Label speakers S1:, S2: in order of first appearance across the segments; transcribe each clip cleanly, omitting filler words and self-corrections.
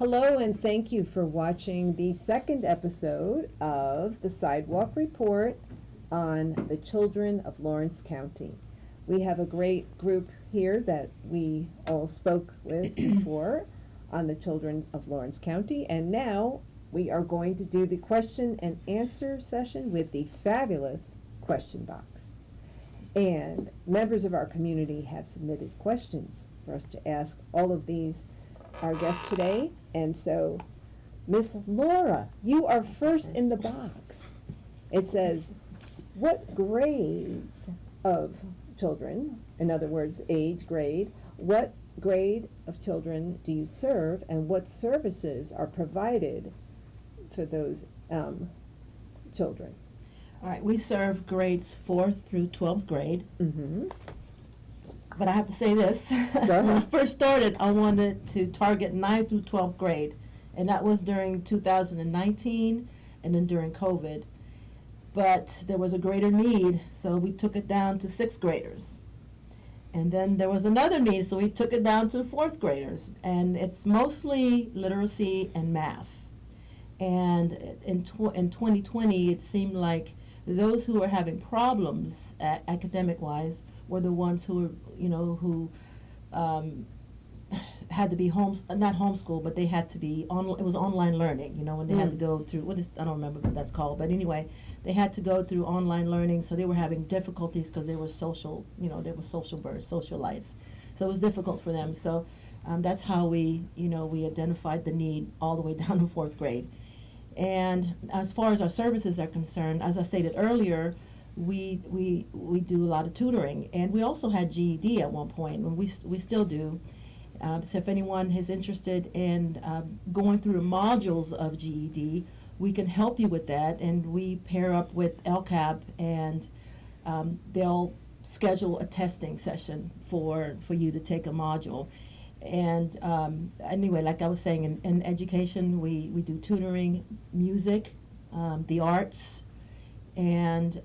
S1: Hello, and thank you for watching the second episode of the Sidewalk Report on the children of Lawrence County. We have a great group here that we all spoke with before on the children of Lawrence County, and now we are going to do the question and answer session with the fabulous question box. And members of our community have submitted questions for us to ask all of these our guests today. And so, Miss Laura, you are first in the box. It says, what grades of children, in other words, age grade, what grade of children do you serve, and what services are provided for those children?
S2: All right, we serve grades 4th through 12th grade.
S1: Mm-hmm.
S2: But I have to say this. When I first started, I wanted to target 9th through 12th grade. And that was during 2019 and then during COVID. But there was a greater need, so we took it down to 6th graders. And then there was another need, so we took it down to 4th graders. And it's mostly literacy and math. And in 2020, it seemed like those who were having problems academic-wise were the ones who were, who had to be not homeschooled, but they had to be it was online learning, when they had to go through, I don't remember what that's called, but anyway, they had to go through online learning, so they were having difficulties because they were social, they were social birds, socialites. So it was difficult for them. So that's how we identified the need all the way down to 4th grade. And as far as our services are concerned, as I stated earlier, we do a lot of tutoring, and we also had GED at one point, and we still do. So if anyone is interested in going through the modules of GED, we can help you with that, and we pair up with LCAP, and they'll schedule a testing session for you to take a module. And anyway, like I was saying, in education, we do tutoring, music, the arts, and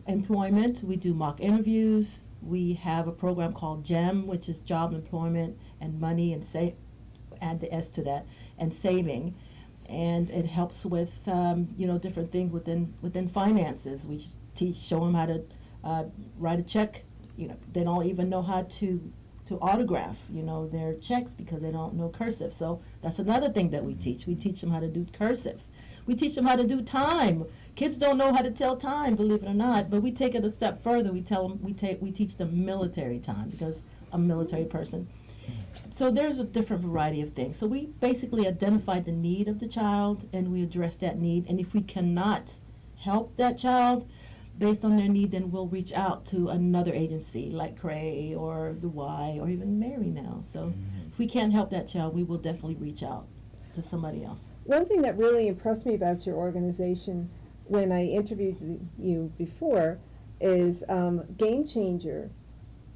S2: employment. We do mock interviews. We have a program called GEM, which is Job, Employment, and Money, and add the S to that, and saving. And it helps with different things within finances. We show them how to write a check. They don't even know how to autograph, their checks because they don't know cursive. So that's another thing that we teach. We teach them how to do cursive. We teach them how to do time. Kids don't know how to tell time, believe it or not, but we take it a step further. We teach them military time because I'm a military person. So there's a different variety of things. So we basically identify the need of the child, and we address that need. And if we cannot help that child based on their need, then we'll reach out to another agency like Cray or the Y or even Mary now. So if we can't help that child, we will definitely reach out to somebody else.
S1: One thing that really impressed me about your organization when I interviewed you before is Game Changer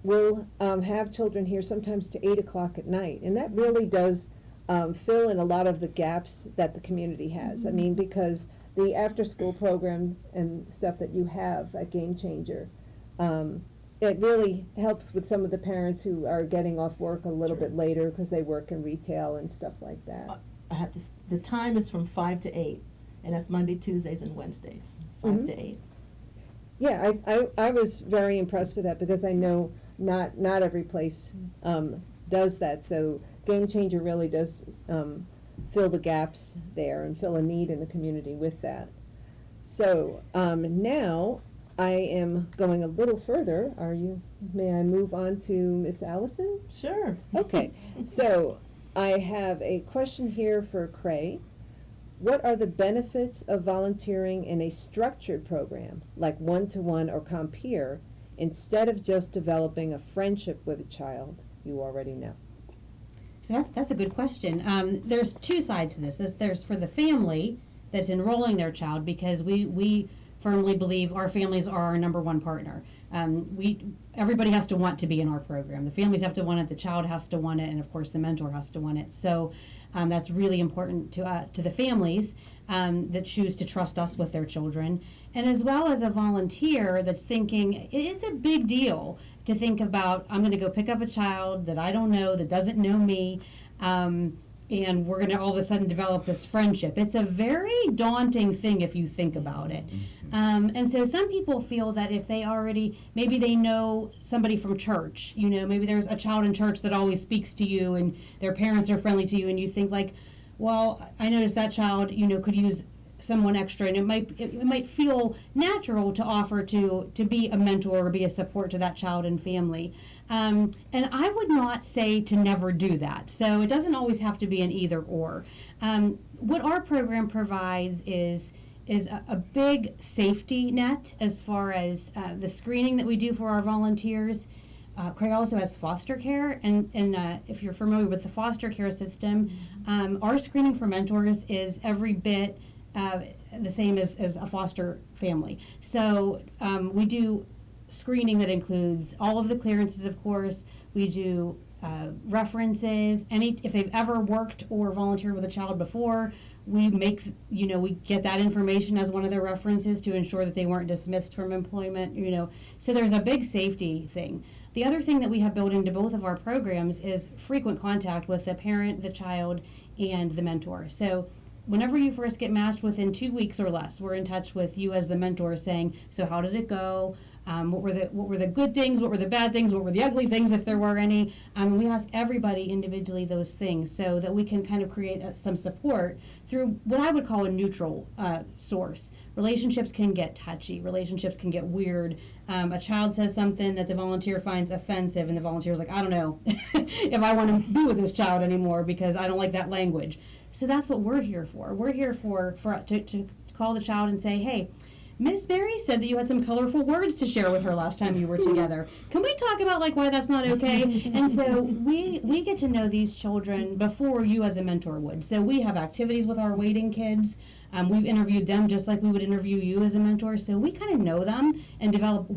S1: will have children here sometimes to 8 o'clock at night, and that really does fill in a lot of the gaps that the community has. I mean, because the after-school program and stuff that you have at Game Changer, it really helps with some of the parents who are getting off work a little bit later because they work in retail and stuff like that.
S2: The time is from 5 to 8, and that's Monday, Tuesdays, and Wednesdays, 5 to 8.
S1: Yeah, I was very impressed with that because I know not every place does that. So Game Changer really does fill the gaps there and fill a need in the community with that. So now I am going a little further. May I move on to Miss Allison?
S2: Sure.
S1: Okay. So I have a question here for Cray. What are the benefits of volunteering in a structured program like one-to-one or compeer instead of just developing a friendship with a child you already know?
S3: So that's a good question. There's two sides to this. There's for the family that's enrolling their child, because we firmly believe our families are our number one partner. Everybody has to want to be in our program. The families have to want it, the child has to want it, and of course the mentor has to want it. So that's really important to the families that choose to trust us with their children, and as well as a volunteer that's thinking it's a big deal to think about, I'm going to go pick up a child that I don't know, that doesn't know me. and we're going to all of a sudden develop this friendship. It's a very daunting thing if you think about it. And so some people feel that if they already, maybe they know somebody from church, maybe there's a child in church that always speaks to you and their parents are friendly to you, and you think like, well, I noticed that child, could use someone extra, and it might feel natural to offer to be a mentor or be a support to that child and family. And I would not say to never do that. So it doesn't always have to be an either or. What our program provides is a big safety net as far as the screening that we do for our volunteers. Craig also has foster care, and if you're familiar with the foster care system, our screening for mentors is every bit the same as a foster family. So we do screening that includes all of the clearances, of course. We do references. If they've ever worked or volunteered with a child before, we get that information as one of their references to ensure that they weren't dismissed from employment. So there's a big safety thing. The other thing that we have built into both of our programs is frequent contact with the parent, the child, and the mentor. So whenever you first get matched, within 2 weeks or less, we're in touch with you as the mentor saying, so how did it go? What were the good things? What were the bad things? What were the ugly things, if there were any? We ask everybody individually those things so that we can kind of create some support through what I would call a neutral source. Relationships can get touchy. Relationships can get weird. A child says something that the volunteer finds offensive, and the volunteer is like, I don't know if I want to be with this child anymore because I don't like that language. So that's what we're here for. We're here to call the child and say, hey, Miss Mary said that you had some colorful words to share with her last time you were together. Can we talk about why that's not okay? And so we get to know these children before you as a mentor would. So we have activities with our waiting kids. We've interviewed them just like we would interview you as a mentor. So we kind of know them and develop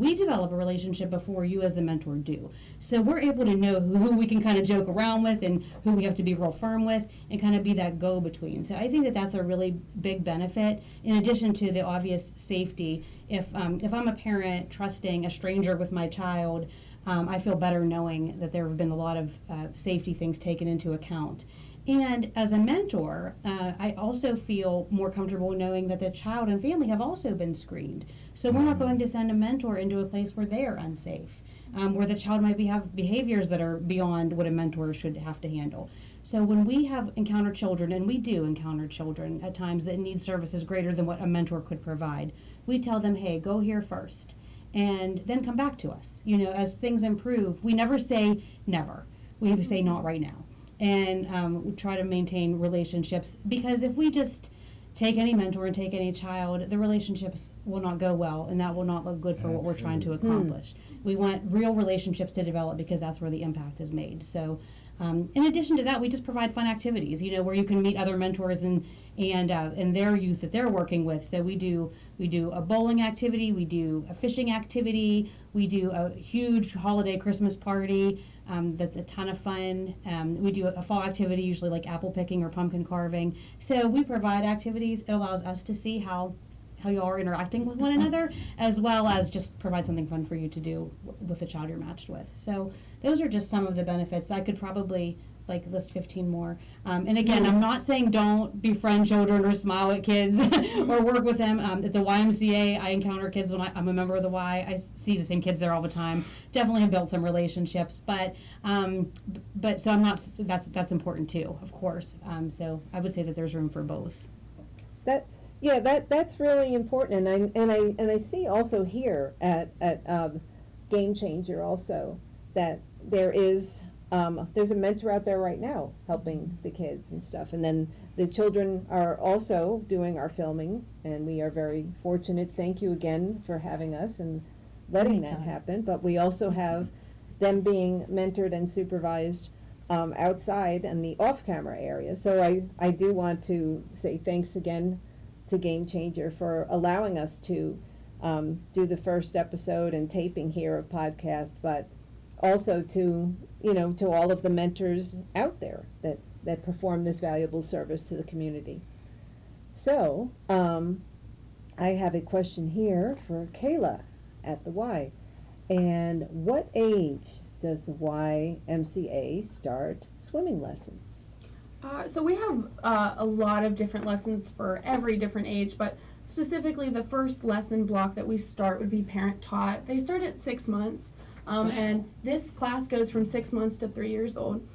S3: a relationship before you as the mentor do. So we're able to know who we can kind of joke around with and who we have to be real firm with and kind of be that go-between. So I think that that's a really big benefit in addition to the obvious safety. If I'm a parent trusting a stranger with my child, I feel better knowing that there have been a lot of safety things taken into account. And as a mentor, I also feel more comfortable knowing that the child and family have also been screened. So we're not going to send a mentor into a place where they are unsafe, where the child might have behaviors that are beyond what a mentor should have to handle. So when we have encountered children, and we do encounter children at times that need services greater than what a mentor could provide, we tell them, hey, go here first, and then come back to us. As things improve, we never say never. We say not right now. And we try to maintain relationships, because if we just take any mentor and take any child, the relationships will not go well, and that will not look good for what we're trying to accomplish. We want real relationships to develop because that's where the impact is made. So in addition to that, we just provide fun activities, where you can meet other mentors and their youth that they're working with. So we do a bowling activity, we do a fishing activity, we do a huge holiday Christmas party. That's a ton of fun. We do a fall activity, usually like apple picking or pumpkin carving. So we provide activities. It allows us to see how you are interacting with one another, as well as just provide something fun for you to do with the child you're matched with. So those are just some of the benefits. I could probably list 15 more. And again, I'm not saying don't befriend children or smile at kids or work with them. At the YMCA, I encounter kids when I'm a member of the Y. I see the same kids there all the time. Definitely have built some relationships, but so I'm not. That's important too, of course. So I would say that there's room for both.
S1: That's really important, and I see also here at Game Changer also that there's a mentor out there right now helping the kids and stuff, and then the children are also doing our filming, and we are very fortunate. Thank you again for having us and letting that happen. But we also have them being mentored and supervised outside in the off-camera area. So I do want to say thanks again to Game Changer for allowing us to do the first episode and taping here of podcast, but also to all of the mentors out there that perform this valuable service to the community. So I have a question here for Kayla at the Y. And what age does the YMCA start swimming lessons?
S4: So we have a lot of different lessons for every different age, but specifically the first lesson block that we start would be parent taught. They start at 6 months, and this class goes from 6 months to 3 years old.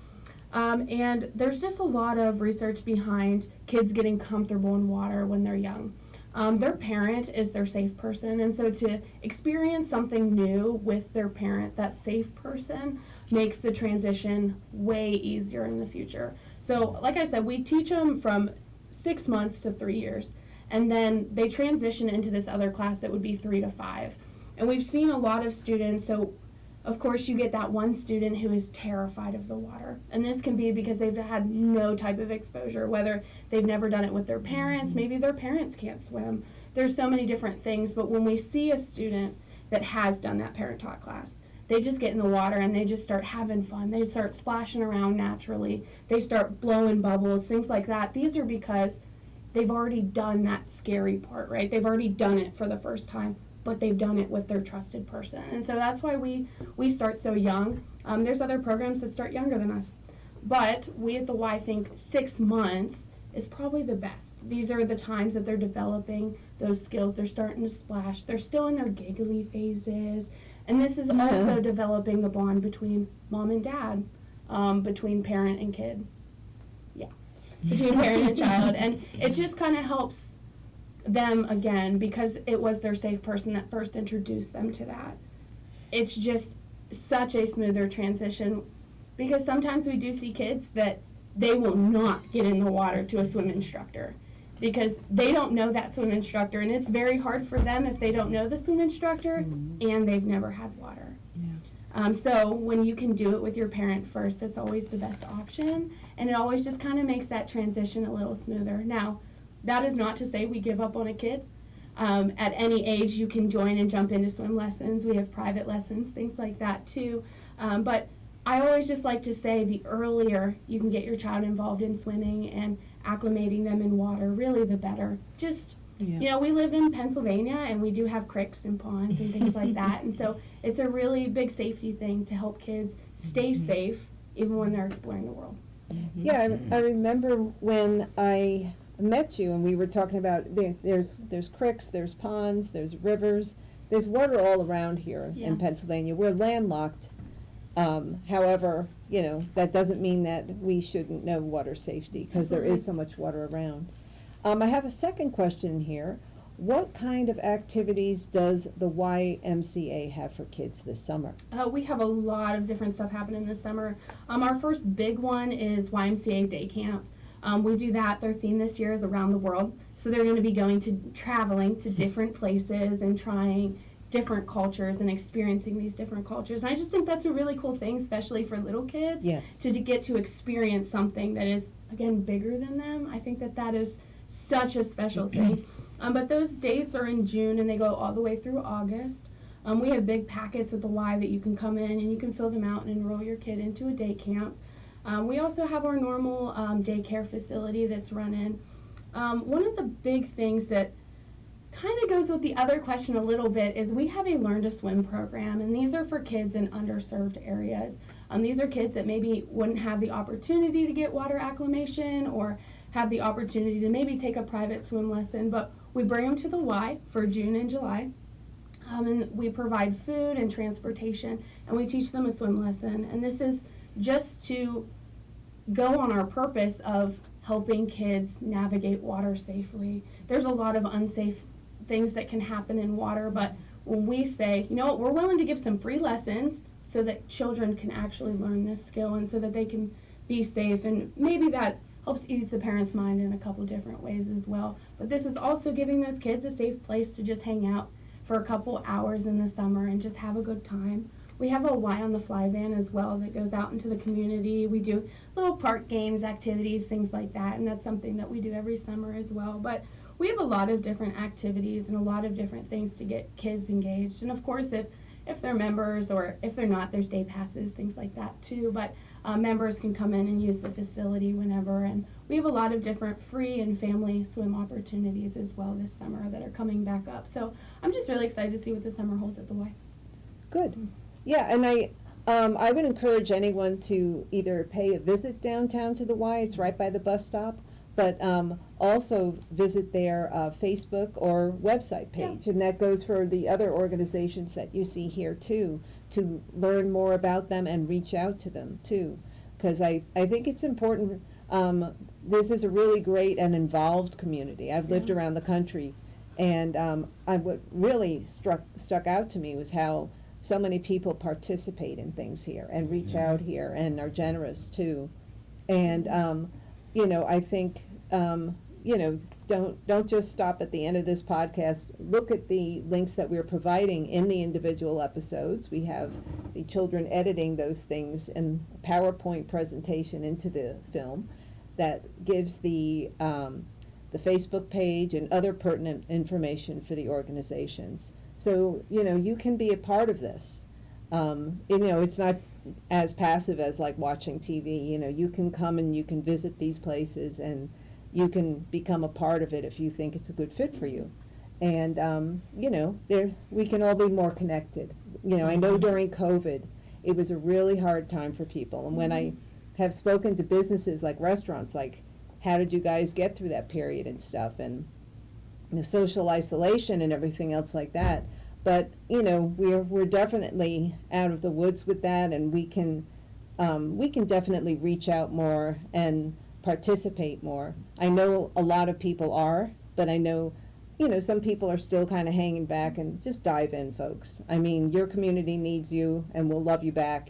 S4: And there's just a lot of research behind kids getting comfortable in water when they're young. Their parent is their safe person, and so to experience something new with their parent, that safe person, makes the transition way easier in the future. So, like I said, we teach them from 6 months to 3 years, and then they transition into this other class that would be 3 to 5. And we've seen a lot of students, so of course you get that one student who is terrified of the water. And this can be because they've had no type of exposure, whether they've never done it with their parents, maybe their parents can't swim. There's so many different things, but when we see a student that has done that parent-taught class, they just get in the water and they just start having fun. They start splashing around naturally. They start blowing bubbles, things like that. These are because they've already done that scary part, right? They've already done it for the first time, but they've done it with their trusted person. And so that's why we start so young. There's other programs that start younger than us. But we at the Y think 6 months is probably the best. These are the times that they're developing those skills. They're starting to splash. They're still in their giggly phases. And this is also developing the bond between mom and dad, between parent and kid. Yeah, between parent and child. And it just kind of helps them, again, because it was their safe person that first introduced them to that. It's just such a smoother transition, because sometimes we do see kids that they will not get in the water to a swim instructor because they don't know that swim instructor, and it's very hard for them if they don't know the swim instructor and they've never had water. So when you can do it with your parent first, that's always the best option, and it always just kind of makes that transition a little smoother. Now, that is not to say we give up on a kid. At any age, you can join and jump into swim lessons. We have private lessons, things like that too. But I always just like to say the earlier you can get your child involved in swimming and acclimating them in water, really the better. Just, you know, we live in Pennsylvania and we do have creeks and ponds and things like that. And so it's a really big safety thing to help kids stay safe even when they're exploring the world.
S1: Yeah, I remember when I met you and we were talking about there's creeks, there's ponds, there's rivers, there's water all around here in Pennsylvania. We're landlocked. However, you know, that doesn't mean that we shouldn't know water safety, because there is so much water around. I have a second question here. What kind of activities does the YMCA have for kids this summer?
S4: We have a lot of different stuff happening this summer. Our first big one is YMCA Day Camp. We do that. Their theme this year is around the world. So they're going to be traveling to different places and trying different cultures and experiencing these different cultures. And I just think that's a really cool thing, especially for little kids, to get to experience something that is, again, bigger than them. I think that is such a special thing. But those dates are in June and they go all the way through August. We have big packets at the Y that you can come in and you can fill them out and enroll your kid into a day camp. We also have our normal daycare facility that's running. One of the big things that kind of goes with the other question a little bit is we have a Learn to Swim program, and these are for kids in underserved areas. These are kids that maybe wouldn't have the opportunity to get water acclimation or have the opportunity to maybe take a private swim lesson, but we bring them to the Y for June and July. And we provide food and transportation, and we teach them a swim lesson. And this is just to go on our purpose of helping kids navigate water safely. There's a lot of unsafe things that can happen in water, but when we say, you know what, we're willing to give some free lessons so that children can actually learn this skill and so that they can be safe, and maybe that helps ease the parents' mind in a couple different ways as well. But this is also giving those kids a safe place to just hang out for a couple hours in the summer and just have a good time. We have a Y on the Fly van as well that goes out into the community. We do little park games, activities, things like that, and that's something that we do every summer as well. But we have a lot of different activities and a lot of different things to get kids engaged. And of course, if they're members, or if they're not, there's day passes, things like that too. But members can come in and use the facility whenever. And we have a lot of different free and family swim opportunities as well this summer that are coming back up. So I'm just really excited to see what the summer holds at the Y.
S1: Good. Yeah, and I would encourage anyone to either pay a visit downtown to the Y, it's right by the bus stop, but also visit their Facebook or website page. And that goes for the other organizations that you see here too, to learn more about them and reach out to them too. Because I think it's important. This is a really great and involved community. I've lived around the country, and what really stuck out to me was how so many people participate in things here and reach out here and are generous too. And I think don't just stop at the end of this podcast. Look at the links that we're providing in the individual episodes. We have the children editing those things in a PowerPoint presentation into the film that gives the Facebook page and other pertinent information for the organizations. So, you can be a part of this. It's not as passive as like watching TV. You can come and you can visit these places and you can become a part of it if you think it's a good fit for you. And, we can all be more connected. I know during COVID, it was a really hard time for people. And when I have spoken to businesses like restaurants, like, how did you guys get through that period and stuff? And the social isolation and everything else like that. But, we're definitely out of the woods with that, and we can definitely reach out more and participate more. I know a lot of people are, but I know, some people are still kind of hanging back, and just dive in, folks. I mean, your community needs you, and we'll love you back,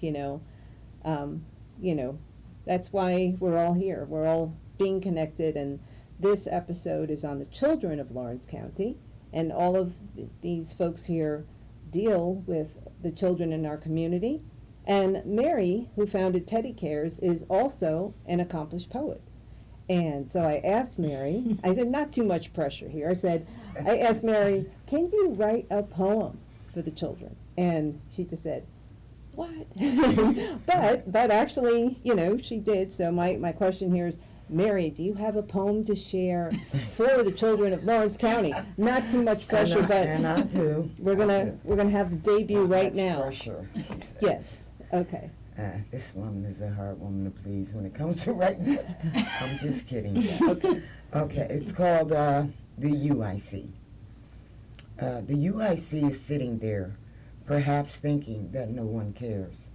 S1: That's why we're all here. We're all being connected, and this episode is on the children of Lawrence County, and all of these folks here deal with the children in our community. And Mary, who founded Teddy Cares, is also an accomplished poet. And so I asked Mary, I said, not too much pressure here. I asked Mary, can you write a poem for the children? And she just said, what? but actually, she did. So my question here is, Mary, do you have a poem to share for the children of Lawrence County? Not too much pressure,
S5: and I do.
S1: We're gonna have the debut right now.
S5: Pressure.
S1: Yes. Okay.
S5: This woman is a hard woman to please when it comes to writing. I'm just kidding.
S1: Okay.
S5: Okay. It's called the UIC. The UIC is sitting there, perhaps thinking that no one cares.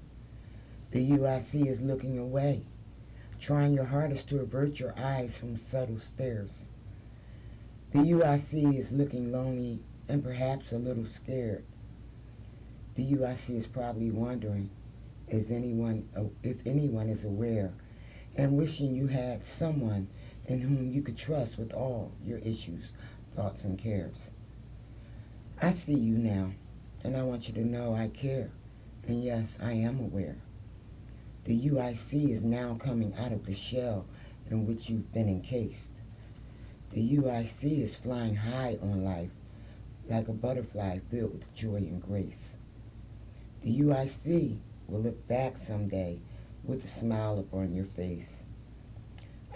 S5: The UIC is looking away, trying your hardest to avert your eyes from subtle stares. The UIC is looking lonely and perhaps a little scared. The UIC is probably wondering if anyone is aware, and wishing you had someone in whom you could trust with all your issues, thoughts, and cares. I see you now, and I want you to know I care, and yes, I am aware. The UIC is now coming out of the shell in which you've been encased. The UIC is flying high on life, like a butterfly filled with joy and grace. The UIC will look back someday with a smile upon your face.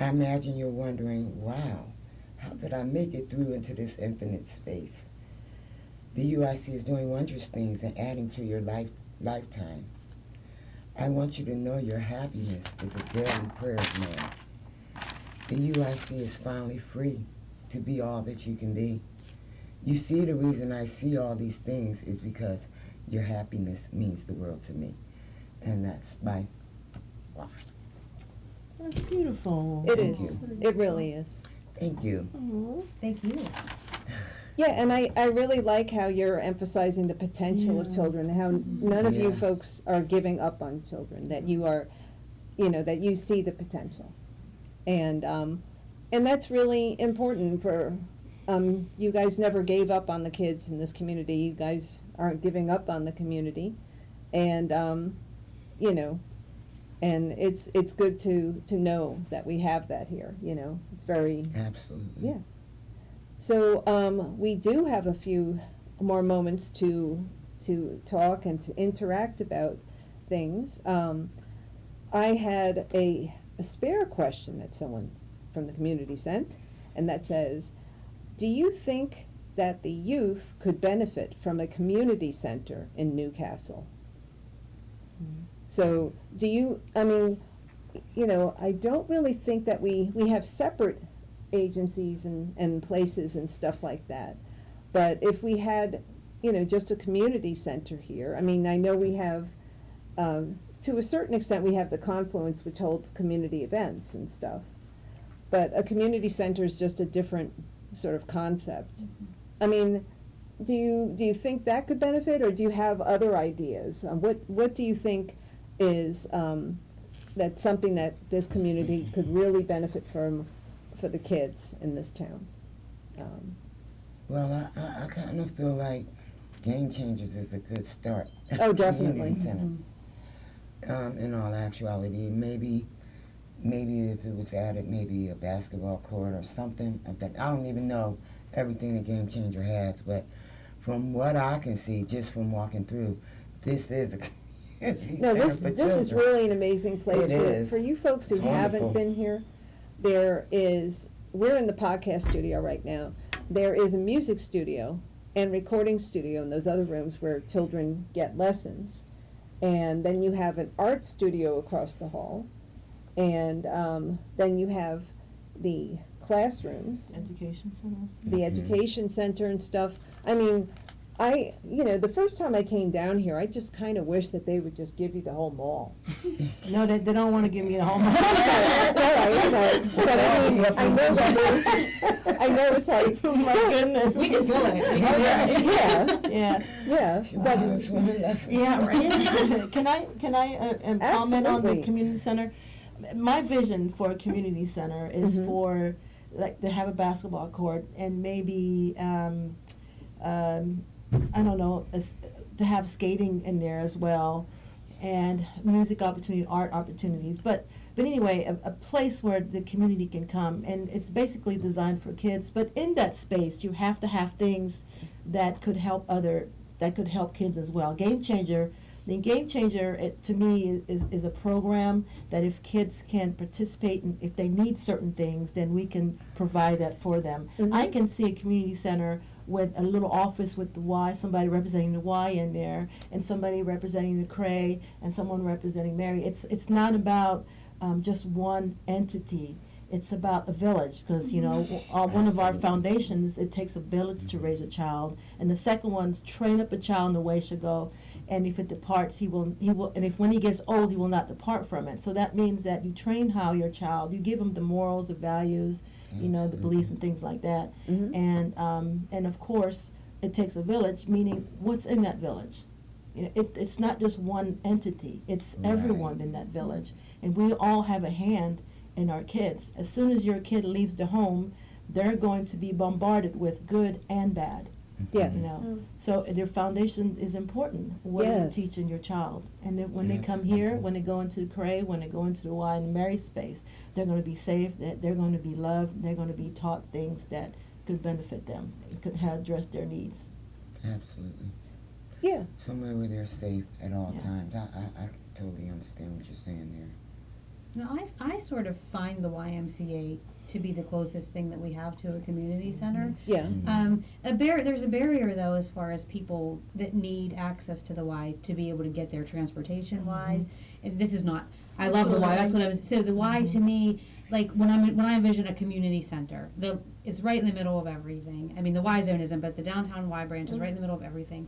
S5: I imagine you're wondering, wow, how did I make it through into this infinite space? The UIC is doing wondrous things and adding to your lifetime. I want you to know your happiness is a daily prayer of mine. The UIC is finally free to be all that you can be. You see, the reason I see all these things is because your happiness means the world to me. And that's my wow.
S2: That's beautiful.
S1: It
S5: Thank
S1: is.
S5: you.
S1: It really is.
S5: Thank you.
S3: Thank you.
S1: Yeah, and I really like how you're emphasizing the potential of children, how none of you
S5: Yeah.
S1: folks are giving up on children, that you are, that you see the potential. And that's really important for, you guys never gave up on the kids in this community. You guys aren't giving up on the community. And, and it's good to know that we have that here, It's very,
S5: Absolutely.
S1: yeah. So we do have a few more moments to talk and to interact about things. I had a spare question that someone from the community sent, and that says, do you think that the youth could benefit from a community center in Newcastle? So do you, I mean, you know, I don't really think that we have separate agencies and places and stuff like that. But if we had, you know, just a community center here, I mean, I know we have, to a certain extent, we have the Confluence, which holds community events and stuff. But a community center is just a different sort of concept. I mean, do you think that could benefit, or do you have other ideas? What do you think is that's something that this community could really benefit from for the kids in this town?
S5: Well, I kind of feel like Game Changers is a good start.
S1: Oh, definitely.
S5: Community center. In all actuality, maybe if it was added, maybe a basketball court or something. I don't even know everything the Game Changer has, but from what I can see, just from walking through, this is a community
S1: No,
S5: center
S1: this
S5: for
S1: is
S5: children.
S1: really an amazing place
S5: It is.
S1: for you folks who
S5: It's
S1: haven't
S5: wonderful.
S1: been here. We're in the podcast studio right now. There is a music studio and recording studio in those other rooms where children get lessons. And then you have an art studio across the hall. And then you have the classrooms,
S2: Education center.
S1: the education center and stuff. I mean, the first time I came down here, I just kind of wish that they would just give you the whole mall.
S2: No, they don't want to give me the whole.
S1: But I mean, I know that I know it's like,
S2: Oh my goodness.
S3: We can fill it.
S1: yeah,
S2: Yeah.
S1: yeah.
S5: She
S1: But
S5: wants swimming lessons.
S2: Yeah, right. Can I comment on
S1: Absolutely.
S2: the community center? My vision for a community center is
S1: Mhm.
S2: for, like, to have a basketball court and maybe, I don't know, to have skating in there as well, and music opportunity, art opportunities. But anyway, a place where the community can come, and it's basically designed for kids. But in that space, you have to have things that could help kids as well. Game Changer. The Game Changer, to me, is a program that if kids can participate in, if they need certain things, then we can provide that for them.
S1: Mhm.
S2: I can see a community center with a little office with the Y, somebody representing the Y in there, and somebody representing the Cray, and someone representing Mary. It's not about just one entity. It's about a village, because, you know, one of our
S5: Absolutely.
S2: foundations, it takes a village to raise a child. And the second one, train up a child in the way he should go. And if it departs, he will, and if when he gets old, he will not depart from it. So that means that you train how your child, you give him the morals, the values, you know, the beliefs and things like that.
S1: Mhm.
S2: And of course, it takes a village, meaning what's in that village. You know, it's not just one entity, it's everyone
S5: Right.
S2: in that village. And we all have a hand in our kids. As soon as your kid leaves the home, they're going to be bombarded with good and bad.
S1: Yes.
S2: You know, so their foundation is important. What are you
S1: Yes.
S2: teaching your child? And then when they come here, when they go into the Cray, when they go into the Y and Mary space, they're going to be safe. They're going to be loved. They're going to be taught things that could benefit them, could address their needs.
S5: Absolutely.
S1: Yeah.
S5: Somewhere where they're safe at all
S2: Yeah.
S5: times. I totally understand what you're saying there.
S3: No, I sort of find the YMCA to be the closest thing that we have to a community center.
S1: Yeah.
S3: There's a barrier though as far as people that need access to the Y to be able to get there transportation wise. And this is not. I love the Y. That's what I was. So the Y to me, like when I envision a community center, it's right in the middle of everything. I mean the Y zone isn't, but the downtown Y branch is right in the middle of everything.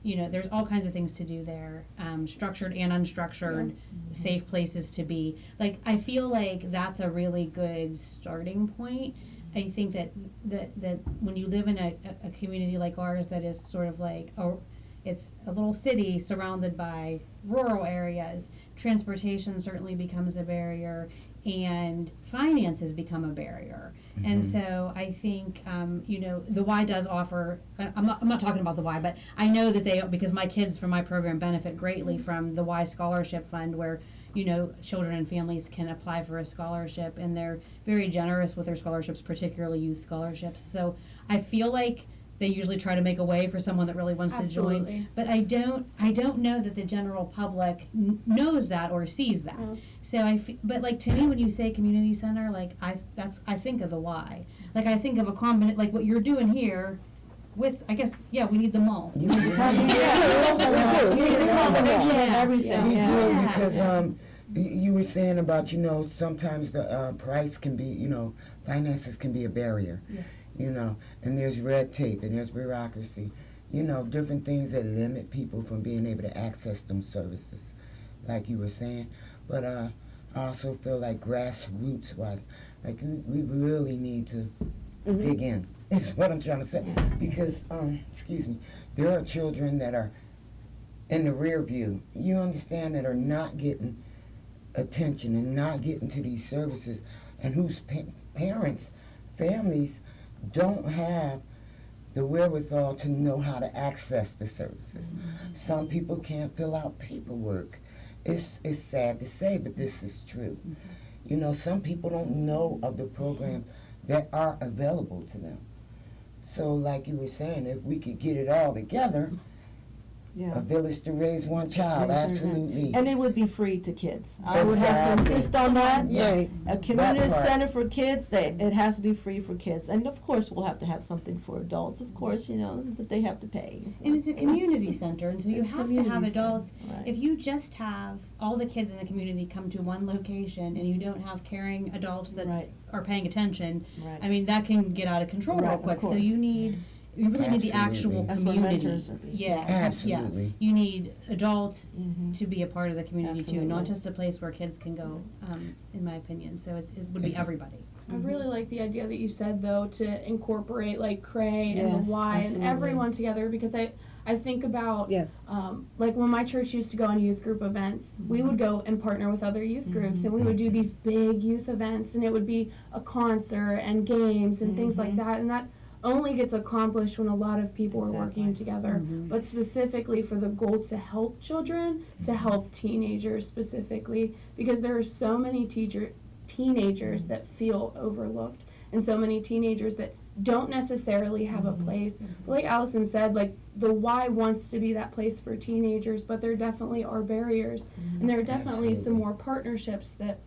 S3: You know, there's all kinds of things to do there, structured and unstructured, safe places to be. Like, I feel like that's a really good starting point. I think that when you live in a community like ours that is sort of like, it's a little city surrounded by rural areas, transportation certainly becomes a barrier, and finances become a barrier. And so I think, you know, the Y does offer, I'm not talking about the Y, but I know that because my kids from my program benefit greatly from the Y Scholarship Fund, where, you know, children and families can apply for a scholarship, and they're very generous with their scholarships, particularly youth scholarships. So I feel like they usually try to make a way for someone that really wants to join.
S4: Absolutely.
S3: But I don't know that the general public knows that or sees that.
S4: Mm.
S3: So but like to me, when you say community center, like I think of the Y. Like I think of like what you're doing here with, I guess, yeah, we need them all.
S5: You
S2: You need the combination of everything.
S5: We
S2: Yeah.
S5: do, because you were saying about, sometimes the price can be, finances can be a barrier, and there's red tape and there's bureaucracy, different things that limit people from being able to access them services, like you were saying. But I also feel like grassroots wise, like we really need to dig in. Is what I'm trying to say. Because, there are children that are in the rear view, you understand, that are not getting attention and not getting to these services, and whose parents, families don't have the wherewithal to know how to access the services. Some people can't fill out paperwork. It's sad to say, but this is true. Some people don't know of the programs that are available to them. So, like you were saying, if we could get it all together, a village to raise one child, absolutely.
S2: And it would be free to kids. I would have to insist on that.
S5: Yeah.
S2: A community center for kids, it has to be free for kids. And of course, we'll have to have something for adults, of course, but they have to pay. So.
S3: And it's a community center, and so you
S2: It's
S3: have to
S2: community
S3: have
S2: center,
S3: adults.
S2: right.
S3: If you just have all the kids in the community come to one location and you don't have caring adults that
S2: Right.
S3: are paying attention,
S2: Right.
S3: I mean, that can get out of control
S2: Right,
S3: real
S2: of
S3: quick. So
S2: course.
S3: you really need the actual
S5: Absolutely.
S2: That's where
S3: community.
S2: mentors would be.
S3: Yeah,
S5: Absolutely.
S3: yeah. You need adults
S2: Mhm.
S3: to be a part of the community too, not
S2: Absolutely.
S3: just a place where kids can go. In my opinion, so it would be everybody.
S4: I really like the idea that you said, though, to incorporate like Cray and
S2: Yes,
S4: the Y
S2: absolutely.
S4: and everyone together, because I think about
S1: Yes.
S4: like when my church used to go on youth group events, we would go and partner with other youth groups, and we would do these big youth events, and it would be a concert and games and things like that, and that only gets accomplished when a lot of people are working together, but specifically for the goal to help children, to help teenagers specifically, because there are so many teenagers that feel overlooked, and so many teenagers that don't necessarily have a place. Like Allison said, like the Y wants to be that place for teenagers, but there definitely are barriers, and there are definitely some
S5: Absolutely.
S4: more partnerships that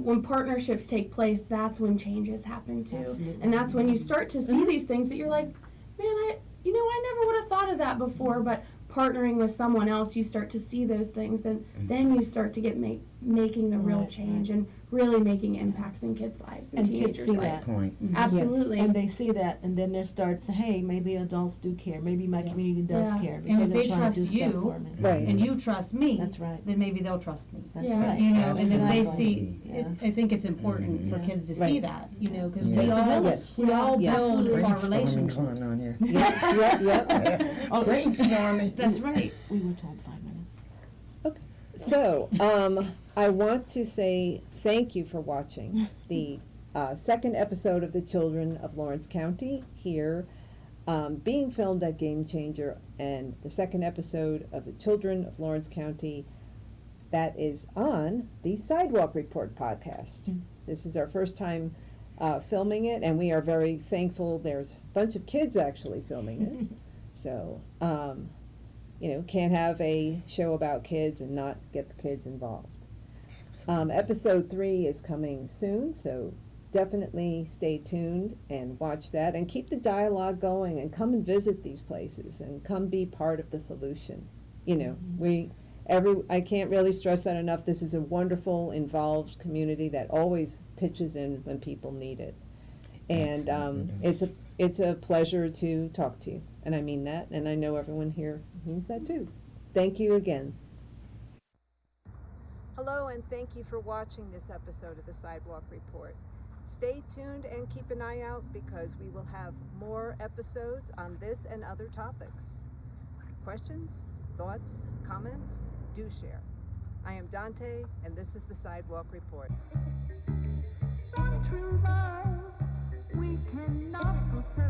S4: when partnerships take place, that's when changes happen too.
S2: Absolutely.
S4: And that's when you start to see these things that you're like, man, I never would have thought of that before, but partnering with someone else, you start to see those things, and then you start to get making the real
S2: Right,
S4: change and really making impacts in kids' lives and,
S2: And kids
S4: teenagers'
S2: see
S4: lives.
S2: that.
S5: Point.
S4: Absolutely.
S2: And they see that, and then they start to say, hey, maybe adults do care. Maybe my community does
S4: Yeah.
S2: care
S3: And
S2: because
S3: if
S2: they're
S3: they
S2: trying to do
S3: trust
S2: stuff
S3: you,
S2: for me.
S1: Right.
S3: And you trust me,
S2: That's right.
S3: then maybe they'll trust me.
S2: That's
S4: Yeah.
S2: right.
S3: You know, and if they
S2: Absolutely.
S3: see,
S2: Yeah.
S3: I think it's important for
S2: Yeah.
S3: kids to see
S1: Right.
S3: that, because
S5: Yeah.
S3: we
S5: It's a
S3: all
S1: village.
S3: we all
S4: Yeah.
S3: build
S4: Absolutely.
S3: our
S5: Brainstorming
S3: relationships.
S5: going on here.
S1: Yep.
S5: Oh, brainstorming.
S3: That's right.
S2: We were told 5 minutes.
S1: So, I want to say thank you for watching the second episode of The Children of Lawrence County here, being filmed at Game Changer, and the second episode of The Children of Lawrence County that is on the Sidewalk Report podcast. This is our first time filming it, and we are very thankful. There's a bunch of kids actually filming it. So, can't have a show about kids and not get the kids involved. Episode 3 is coming soon, so definitely stay tuned and watch that, and keep the dialogue going, and come and visit these places and come be part of the solution. I can't really stress that enough. This is a wonderful, involved community that always pitches in when people need it. And it's a pleasure to talk to you, and I mean that, and I know everyone here means that too. Thank you again. Hello, and thank you for watching this episode of the Sidewalk Report. Stay tuned and keep an eye out, because we will have more episodes on this and other topics. Questions, thoughts, comments? Do share. I am Dante, and this is the Sidewalk Report.
S6: Some true love we cannot forsake.